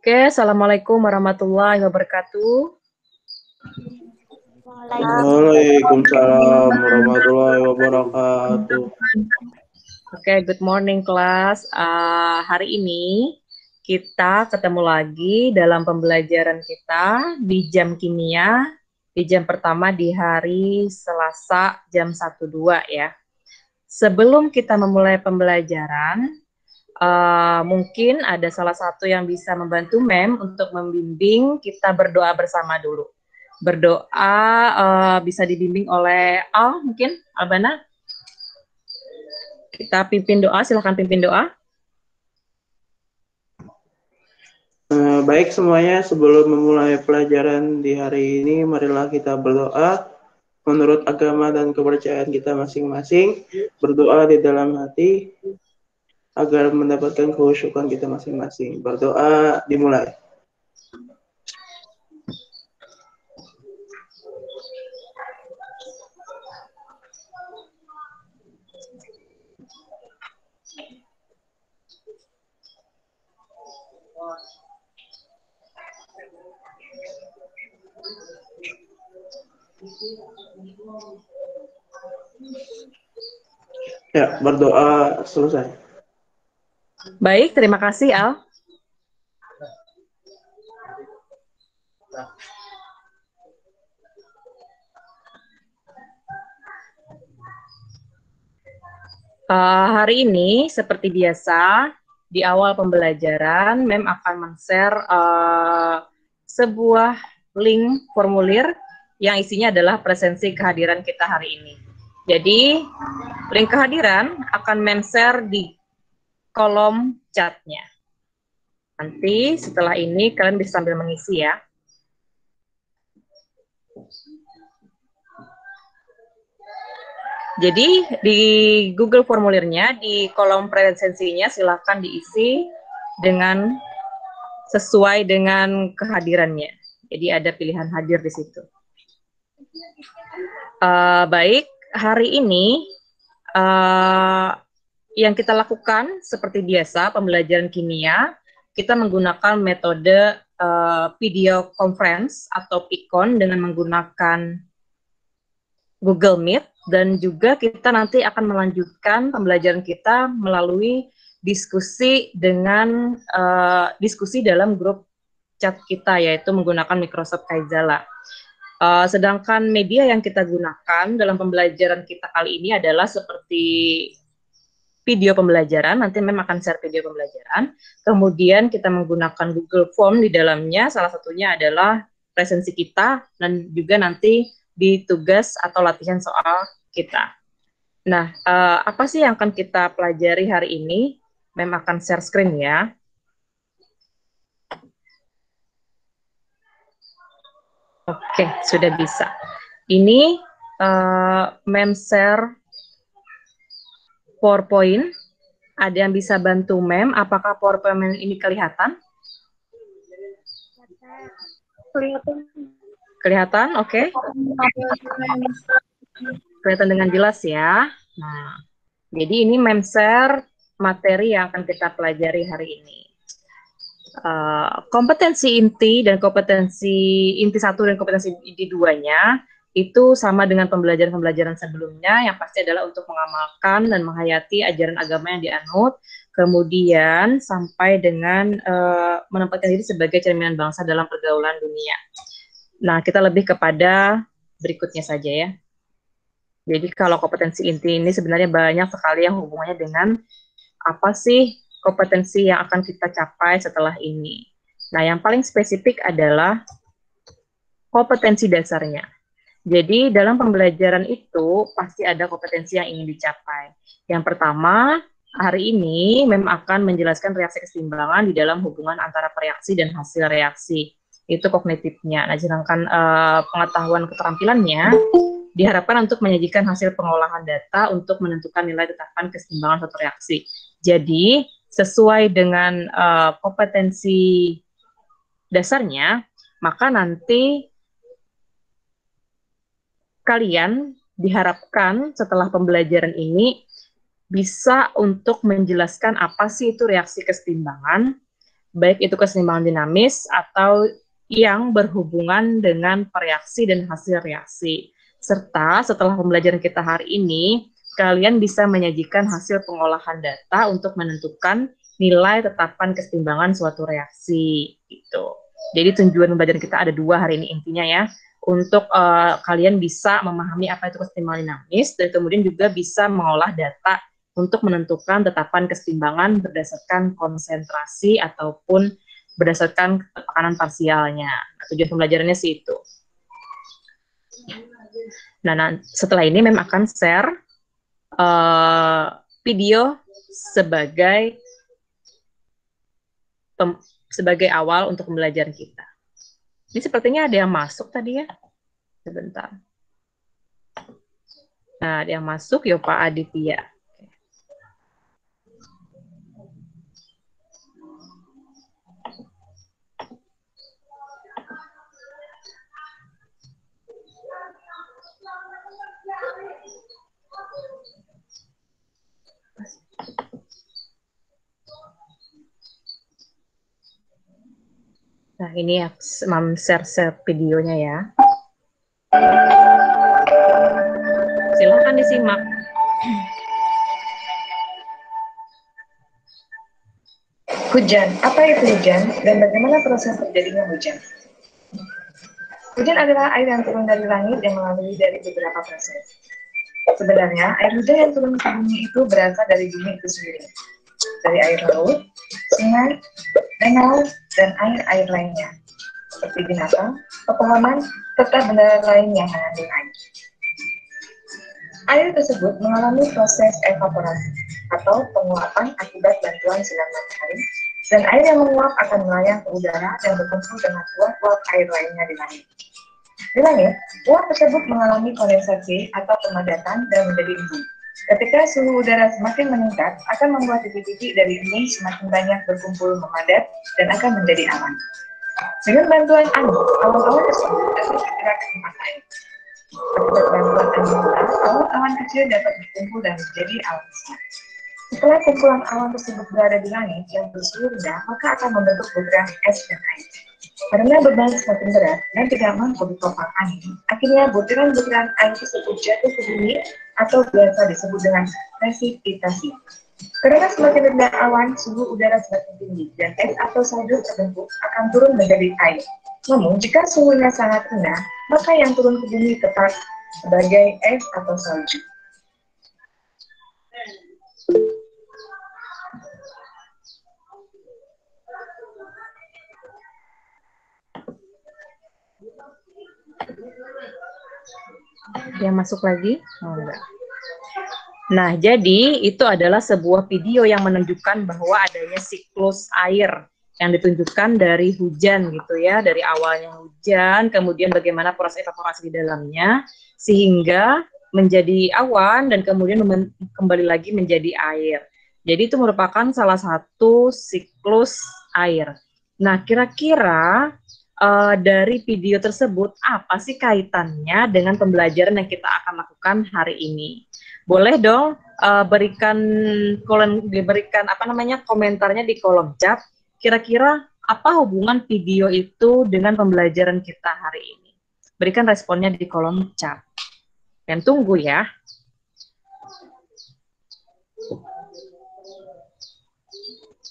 Oke, Assalamualaikum warahmatullahi wabarakatuh. Waalaikumsalam warahmatullahi wabarakatuh. Oke, good morning kelas. Hari ini kita ketemu lagi dalam pembelajaran kita di jam kimia, di jam pertama di hari Selasa jam 1.2 ya. Sebelum kita memulai pembelajaran, mungkin ada salah satu yang bisa membantu Mem untuk membimbing kita berdoa bersama dulu. Berdoa bisa dibimbing oleh Al, mungkin Albana. Kita pimpin doa, silahkan pimpin doa. Baik semuanya, sebelum memulai pelajaran di hari ini, marilah kita berdoa menurut agama dan kepercayaan kita masing-masing. Berdoa di dalam hati agar mendapatkan kehusyukan kita masing-masing. Berdoa dimulai. Ya, berdoa selesai. Baik, terima kasih Al. Hari ini seperti biasa di awal pembelajaran Mem akan men-share sebuah link formulir yang isinya adalah presensi kehadiran kita hari ini. Jadi link kehadiran akan Mem share di kolom chatnya. Nanti setelah ini kalian bisa sambil mengisi ya. Jadi di Google formulirnya, di kolom presensinya silahkan diisi dengan sesuai dengan kehadirannya. Jadi ada pilihan hadir di situ. Baik, hari ini yang kita lakukan seperti biasa pembelajaran kimia, kita menggunakan metode video conference atau PICON dengan menggunakan Google Meet, dan juga kita nanti akan melanjutkan pembelajaran kita melalui diskusi dengan diskusi dalam grup chat kita, yaitu menggunakan Microsoft Kaizala. Sedangkan media yang kita gunakan dalam pembelajaran kita kali ini adalah seperti video pembelajaran, nanti Mem akan share video pembelajaran, kemudian kita menggunakan Google Form di dalamnya, salah satunya adalah presensi kita, dan juga nanti di tugas atau latihan soal kita. Nah, apa sih yang akan kita pelajari hari ini? Mem akan share screen ya. Oke, sudah bisa. Ini Mem share PowerPoint. Ada yang bisa bantu Mem? Apakah PowerPoint ini kelihatan? Kelihatan, oke. Kelihatan dengan jelas ya. Nah, jadi ini Mem share materi yang akan kita pelajari hari ini. Kompetensi inti dan kompetensi inti 1 dan kompetensi inti 2-nya itu sama dengan pembelajaran-pembelajaran sebelumnya, yang pasti adalah untuk mengamalkan dan menghayati ajaran agama yang dianut, kemudian sampai dengan menempatkan diri sebagai cerminan bangsa dalam pergaulan dunia. Nah, kita lebih kepada berikutnya saja ya. Jadi kalau kompetensi inti ini sebenarnya banyak sekali yang hubungannya dengan apa sih kompetensi yang akan kita capai setelah ini. Nah, yang paling spesifik adalah kompetensi dasarnya. Jadi, dalam pembelajaran itu pasti ada kompetensi yang ingin dicapai. Yang pertama, hari ini Mem akan menjelaskan reaksi keseimbangan di dalam hubungan antara reaksi dan hasil reaksi. Itu kognitifnya. Nah, sedangkan pengetahuan keterampilannya diharapkan untuk menyajikan hasil pengolahan data untuk menentukan nilai tetapan keseimbangan suatu reaksi. Jadi, sesuai dengan kompetensi dasarnya, maka nanti kalian diharapkan setelah pembelajaran ini bisa untuk menjelaskan apa sih itu reaksi keseimbangan, baik itu keseimbangan dinamis atau yang berhubungan dengan reaksi dan hasil reaksi. Serta setelah pembelajaran kita hari ini, kalian bisa menyajikan hasil pengolahan data untuk menentukan nilai tetapan keseimbangan suatu reaksi. Gitu. Jadi tujuan pembelajaran kita ada 2 hari ini intinya ya, untuk kalian bisa memahami apa itu keseimbangan dinamis dan kemudian juga bisa mengolah data untuk menentukan tetapan keseimbangan berdasarkan konsentrasi ataupun berdasarkan tekanan parsialnya. Tujuan pembelajarannya sih itu. Nah, setelah ini Mem akan share video sebagai awal untuk pembelajaran kita. Ini sepertinya ada yang masuk tadi ya. Sebentar. Nah, ada yang masuk, ya Pak Aditya. Nah, ini ya, share videonya ya. Silahkan disimak. Hujan, apa itu hujan dan bagaimana proses terjadinya hujan? Hujan adalah air yang turun dari langit yang melalui dari beberapa proses. Sebenarnya, air hujan yang turun ke bumi itu berasal dari bumi itu sendiri. Dari air laut, sungai, danau, dan air-air lainnya. Seperti binatang, pepohonan, serta benda lain yang mengandung air. Air tersebut mengalami proses evaporasi atau penguapan akibat bantuan sinar matahari, dan air yang menguap akan melayang ke udara dan berkumpul dengan uap-uap air lainnya di langit. Di langit, uap tersebut mengalami kondensasi atau pemadatan dan menjadi embun. Ketika suhu udara semakin meningkat, akan membuat titik-titik dari embun semakin banyak berkumpul memadat dan akan menjadi awan. Dengan bantuan angin, awan-awan tersebut dapat bergerak ke tempat lain. Akibat bantuan angin pula, awan-awan kecil dapat berkumpul dan menjadi awan besar. Setelah kumpulan awan tersebut berada di langit yang bersuhu rendah, maka akan membentuk butiran es dan air. Karena beban semakin berat dan tidak mampu ditopang angin, akhirnya butiran-butiran air tersebut jatuh ke bumi atau biasa disebut dengan presipitasi. Karena semakin rendah awan, suhu udara semakin tinggi dan es atau salju terbentuk akan turun menjadi air. Namun, jika suhunya sangat rendah, maka yang turun ke bumi tetap sebagai es atau salju. Yang masuk lagi? Oh, enggak. Nah, jadi itu adalah sebuah video yang menunjukkan bahwa adanya siklus air yang ditunjukkan dari hujan gitu ya, dari awalnya hujan, kemudian bagaimana proses evaporasi di dalamnya, sehingga menjadi awan dan kemudian kembali lagi menjadi air. Jadi itu merupakan salah satu siklus air. Nah, kira-kira dari video tersebut apa sih kaitannya dengan pembelajaran yang kita akan lakukan hari ini? Boleh dong diberikan komentarnya di kolom chat. Kira-kira apa hubungan video itu dengan pembelajaran kita hari ini? Berikan responnya di kolom chat. Dan tunggu ya.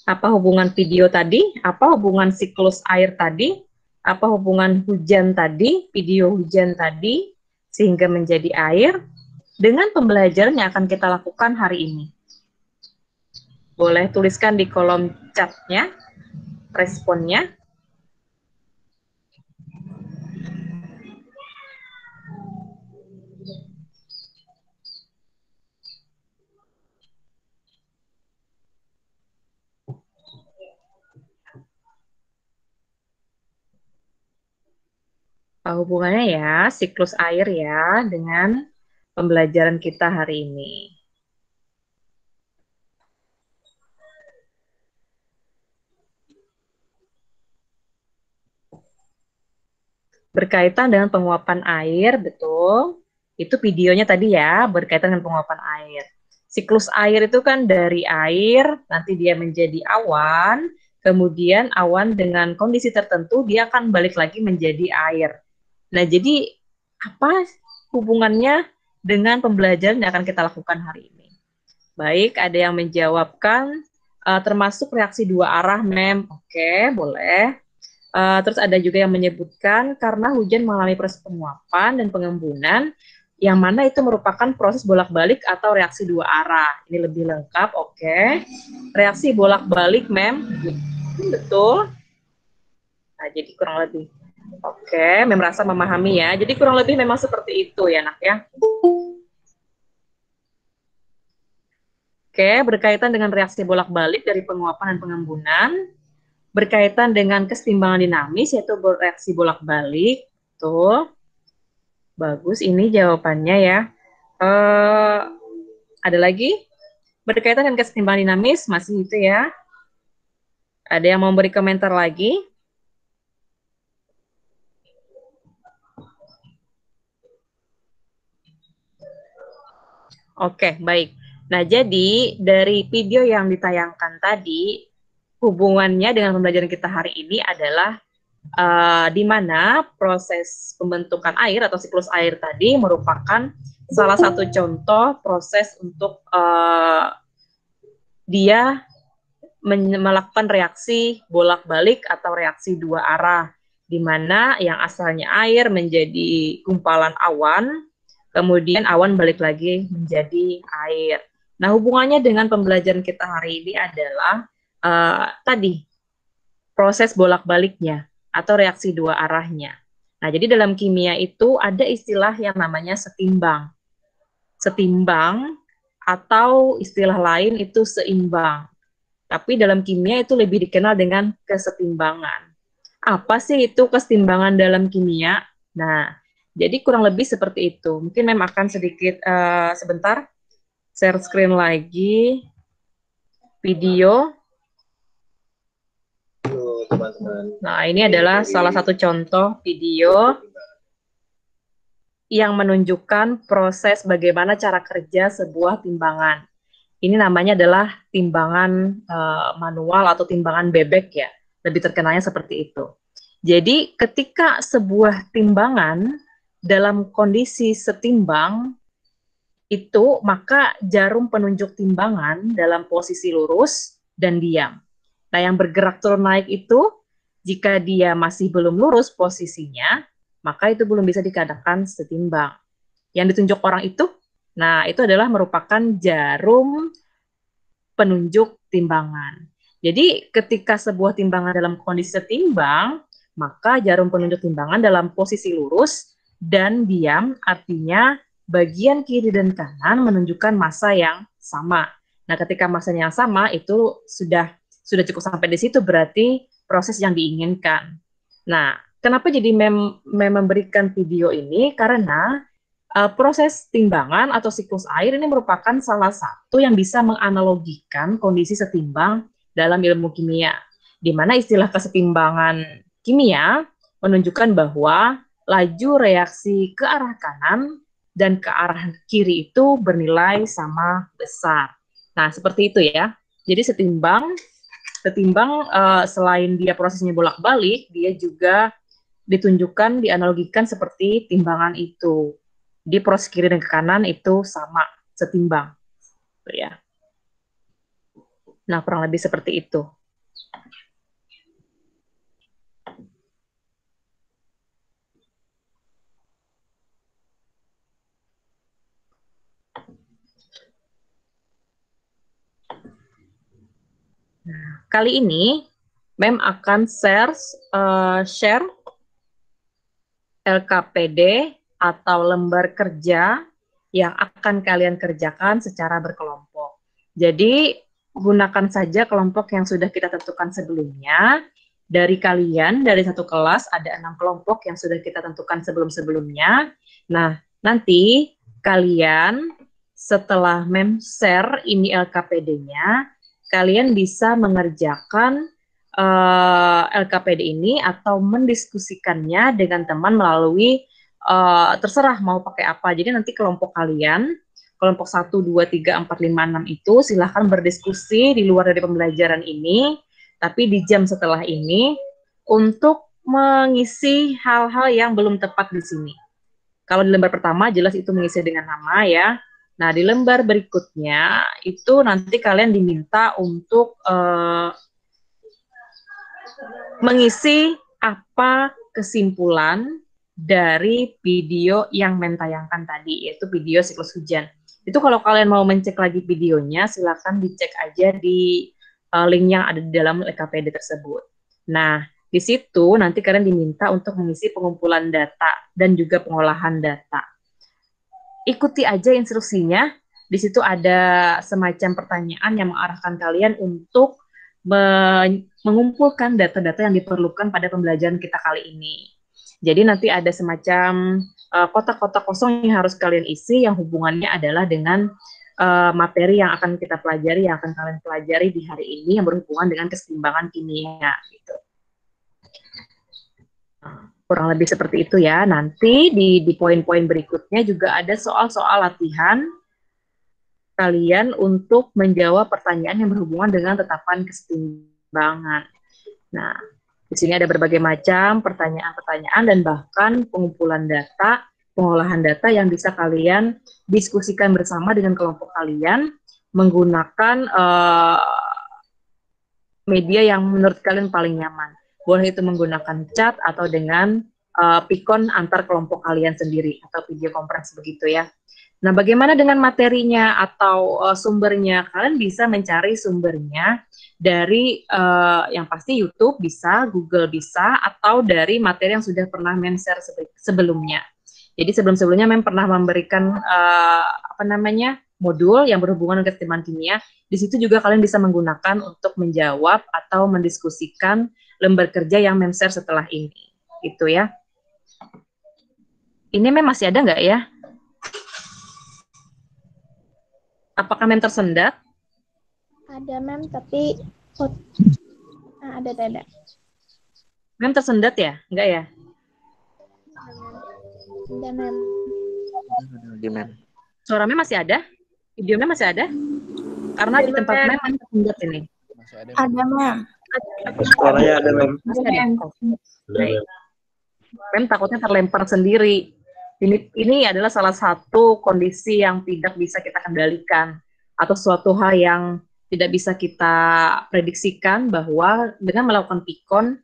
Apa hubungan video tadi? Apa hubungan siklus air tadi? Apa hubungan hujan tadi, video hujan tadi, sehingga menjadi air, dengan pembelajaran yang akan kita lakukan hari ini? Boleh tuliskan di kolom chatnya, responnya. Apa hubungannya ya siklus air ya dengan pembelajaran kita hari ini? Berkaitan dengan penguapan air, betul. Itu videonya tadi ya, berkaitan dengan penguapan air. Siklus air itu kan dari air, nanti dia menjadi awan, kemudian awan dengan kondisi tertentu dia akan balik lagi menjadi air. Nah, jadi apa hubungannya dengan pembelajaran yang akan kita lakukan hari ini? Baik, ada yang menjawabkan termasuk reaksi dua arah, Mem. Oke, boleh. Terus ada juga yang menyebutkan karena hujan mengalami proses penguapan dan pengembunan, yang mana itu merupakan proses bolak-balik atau reaksi dua arah. Ini lebih lengkap, oke. Reaksi bolak-balik, Mem. Betul. Nah, jadi kurang lebih. Oke, Mem merasa memahami ya. Jadi kurang lebih memang seperti itu ya, Nak ya. Oke, berkaitan dengan reaksi bolak-balik dari penguapan dan pengembunan, berkaitan dengan kesetimbangan dinamis, yaitu reaksi bolak-balik. Tuh. Bagus, ini jawabannya ya. Ada lagi? Berkaitan dengan kesetimbangan dinamis, masih itu ya. Ada yang mau beri komentar lagi? Oke, baik. Nah, jadi dari video yang ditayangkan tadi, hubungannya dengan pembelajaran kita hari ini adalah di mana proses pembentukan air atau siklus air tadi merupakan salah satu contoh proses untuk dia melakukan reaksi bolak-balik atau reaksi dua arah, di mana yang asalnya air menjadi gumpalan awan, kemudian awan balik lagi menjadi air. Nah, hubungannya dengan pembelajaran kita hari ini adalah tadi proses bolak-baliknya atau reaksi dua arahnya. Nah, jadi dalam kimia itu ada istilah yang namanya setimbang. Setimbang atau istilah lain itu seimbang. Tapi dalam kimia itu lebih dikenal dengan kesetimbangan. Apa sih itu kesetimbangan dalam kimia? Nah, jadi kurang lebih seperti itu. Mungkin Mem akan sedikit sebentar share screen lagi video. Teman-teman. Nah, ini adalah salah satu contoh video yang menunjukkan proses bagaimana cara kerja sebuah timbangan. Ini namanya adalah timbangan manual atau timbangan bebek ya. Lebih terkenalnya seperti itu. Jadi ketika sebuah timbangan dalam kondisi setimbang itu, maka jarum penunjuk timbangan dalam posisi lurus dan diam. Nah, yang bergerak turun naik itu, jika dia masih belum lurus posisinya, maka itu belum bisa dikatakan setimbang. Yang ditunjuk orang itu, nah itu adalah merupakan jarum penunjuk timbangan. Jadi ketika sebuah timbangan dalam kondisi setimbang, maka jarum penunjuk timbangan dalam posisi lurus dan diam, artinya bagian kiri dan kanan menunjukkan massa yang sama. Nah, ketika massanya yang sama, itu sudah cukup sampai di situ, berarti proses yang diinginkan. Nah, kenapa jadi memberikan video ini? Karena proses timbangan atau siklus air ini merupakan salah satu yang bisa menganalogikan kondisi setimbang dalam ilmu kimia, di mana istilah kesetimbangan kimia menunjukkan bahwa laju reaksi ke arah kanan dan ke arah kiri itu bernilai sama besar. Nah, seperti itu ya. Jadi setimbang selain dia prosesnya bolak-balik, dia juga ditunjukkan, dianalogikan seperti timbangan itu. Di proses kiri dan ke kanan itu sama, setimbang. Ya. Nah, kurang lebih seperti itu. Nah, kali ini Mem akan share LKPD atau lembar kerja yang akan kalian kerjakan secara berkelompok. Jadi, gunakan saja kelompok yang sudah kita tentukan sebelumnya. Dari kalian, dari satu kelas, ada 6 kelompok yang sudah kita tentukan sebelum-sebelumnya. Nah, nanti kalian setelah Mem share ini LKPD-nya, kalian bisa mengerjakan LKPD ini atau mendiskusikannya dengan teman melalui terserah mau pakai apa. Jadi nanti kelompok kalian, kelompok 1, 2, 3, 4, 5, 6 itu silahkan berdiskusi di luar dari pembelajaran ini Tapi di jam setelah ini untuk mengisi hal-hal yang belum tepat di sini. Kalau di lembar pertama jelas itu mengisi dengan nama ya. Nah, di lembar berikutnya itu nanti kalian diminta untuk mengisi apa kesimpulan dari video yang mentayangkan tadi, yaitu video siklus hujan. Itu kalau kalian mau mencek lagi videonya, silakan dicek aja di link yang ada di dalam LKPD tersebut. Nah, di situ nanti kalian diminta untuk mengisi pengumpulan data dan juga pengolahan data. Ikuti aja instruksinya. Di situ ada semacam pertanyaan yang mengarahkan kalian untuk mengumpulkan data-data yang diperlukan pada pembelajaran kita kali ini. Jadi nanti ada semacam kotak-kotak kosong yang harus kalian isi yang hubungannya adalah dengan materi yang akan kita pelajari, yang akan kalian pelajari di hari ini yang berhubungan dengan keseimbangan kimia. Gitu. Kurang lebih seperti itu ya. Nanti di poin-poin berikutnya juga ada soal-soal latihan kalian untuk menjawab pertanyaan yang berhubungan dengan tetapan keseimbangan. Nah, di sini ada berbagai macam pertanyaan-pertanyaan dan bahkan pengumpulan data, pengolahan data yang bisa kalian diskusikan bersama dengan kelompok kalian menggunakan media yang menurut kalian paling nyaman. Boleh itu menggunakan chat atau dengan pikon antar kelompok kalian sendiri atau video conference begitu ya. Nah, bagaimana dengan materinya atau sumbernya? Kalian bisa mencari sumbernya dari yang pasti YouTube bisa, Google bisa, atau dari materi yang sudah pernah men-share sebelumnya. Jadi sebelum-sebelumnya pernah memberikan modul yang berhubungan dengan keseimbangan kimia. Di situ juga kalian bisa menggunakan untuk menjawab atau mendiskusikan lembar kerja yang men-share setelah ini. Gitu ya. Ini masih ada nggak ya? Apakah mem tersendat? Ada mem, tapi ada. Mem tersendat ya? Enggak ya? Ada mem. Suara mem masih ada? Video mem masih ada? Karena di tempat mem tersendat ini. Ada mem. Suaranya ada mem. Masih ada. Baik. Mem takutnya terlempar sendiri. Ini adalah salah satu kondisi yang tidak bisa kita kendalikan atau suatu hal yang tidak bisa kita prediksikan bahwa dengan melakukan pikon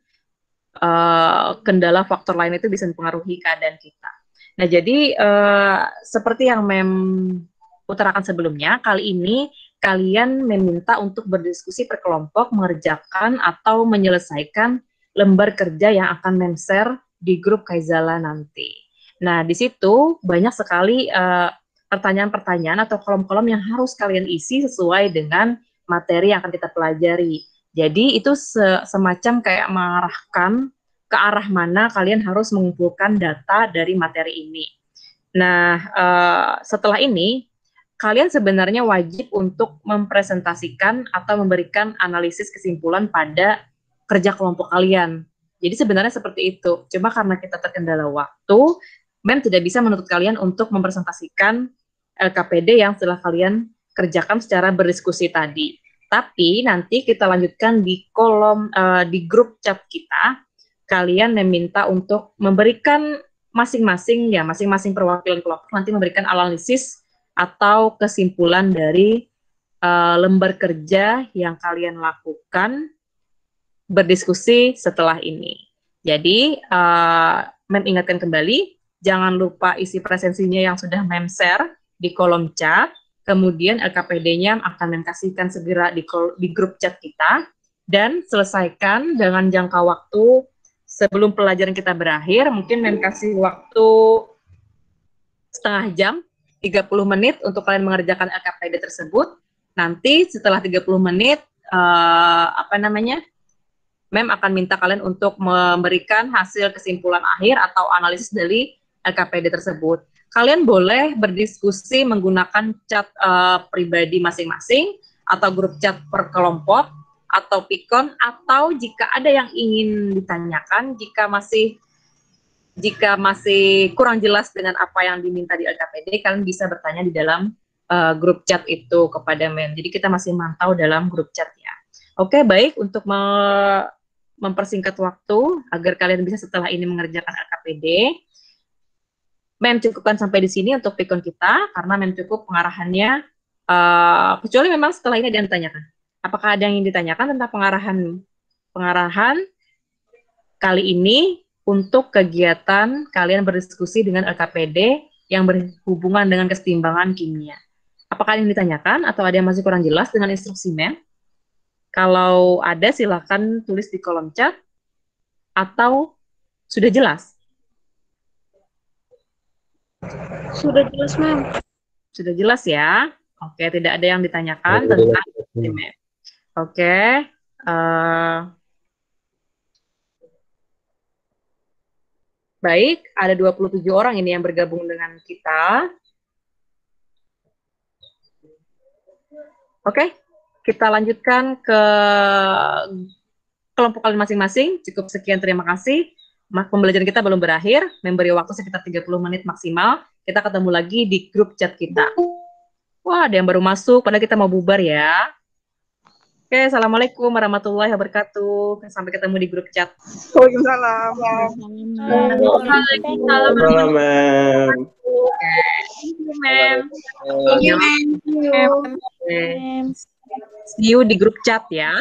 kendala faktor lain itu bisa mempengaruhi keadaan kita. Nah, jadi seperti yang Mem utarakan sebelumnya, kali ini kalian meminta untuk berdiskusi per kelompok mengerjakan atau menyelesaikan lembar kerja yang akan Mem-share di grup Kaizala nanti. Nah, di situ banyak sekali pertanyaan-pertanyaan atau kolom-kolom yang harus kalian isi sesuai dengan materi yang akan kita pelajari. Jadi itu semacam kayak mengarahkan ke arah mana kalian harus mengumpulkan data dari materi ini. Nah, setelah ini, kalian sebenarnya wajib untuk mempresentasikan atau memberikan analisis kesimpulan pada kerja kelompok kalian. Jadi sebenarnya seperti itu. Cuma karena kita terkendala waktu, Mem tidak bisa menuntut kalian untuk mempresentasikan LKPD yang setelah kalian kerjakan secara berdiskusi tadi. Tapi nanti kita lanjutkan di kolom di grup chat kita. Kalian meminta untuk memberikan masing-masing perwakilan kelompok nanti memberikan analisis atau kesimpulan dari lembar kerja yang kalian lakukan berdiskusi setelah ini. Jadi Mem ingatkan kembali, jangan lupa isi presensinya yang sudah Mem share di kolom chat. Kemudian LKPD-nya akan Mem kasihkan segera di grup chat kita. Dan selesaikan dengan jangka waktu sebelum pelajaran kita berakhir. Mungkin Mem kasih waktu setengah jam, 30 menit untuk kalian mengerjakan LKPD tersebut. Nanti setelah 30 menit, Mem akan minta kalian untuk memberikan hasil kesimpulan akhir atau analisis dari LKPD tersebut. Kalian boleh berdiskusi menggunakan chat pribadi masing-masing atau grup chat per kelompok atau pikon, atau jika ada yang ingin ditanyakan, jika masih kurang jelas dengan apa yang diminta di LKPD, kalian bisa bertanya di dalam grup chat itu kepada Mem. Jadi kita masih mantau dalam grup chat ya. Oke, baik. Untuk mempersingkat waktu agar kalian bisa setelah ini mengerjakan LKPD, Mem cukupkan sampai di sini untuk pikun kita, karena Mem cukup pengarahannya, kecuali memang setelah ini ada yang ditanyakan. Apakah ada yang ingin ditanyakan tentang pengarahan kali ini untuk kegiatan kalian berdiskusi dengan LKPD yang berhubungan dengan keseimbangan kimia? Apakah ada yang ditanyakan atau ada yang masih kurang jelas dengan instruksi Mem? Kalau ada, silakan tulis di kolom chat, atau sudah jelas? Sudah jelas, Mem. Sudah jelas ya? Oke, tidak ada yang ditanyakan tentang Mem. Oke. Baik, ada 27 orang ini yang bergabung dengan kita. Oke, kita lanjutkan ke kelompok kalian masing-masing. Cukup sekian, terima kasih. Pembelajaran kita belum berakhir, memberi waktu sekitar 30 menit maksimal. Kita ketemu lagi di grup chat kita. Wah, ada yang baru masuk, padahal kita mau bubar ya. Oke, assalamualaikum warahmatullahi wabarakatuh. Sampai ketemu di grup chat. Waalaikumsalam. Waalaikumsalam. Salam, Mem. Oke, Mem. See you di grup chat ya.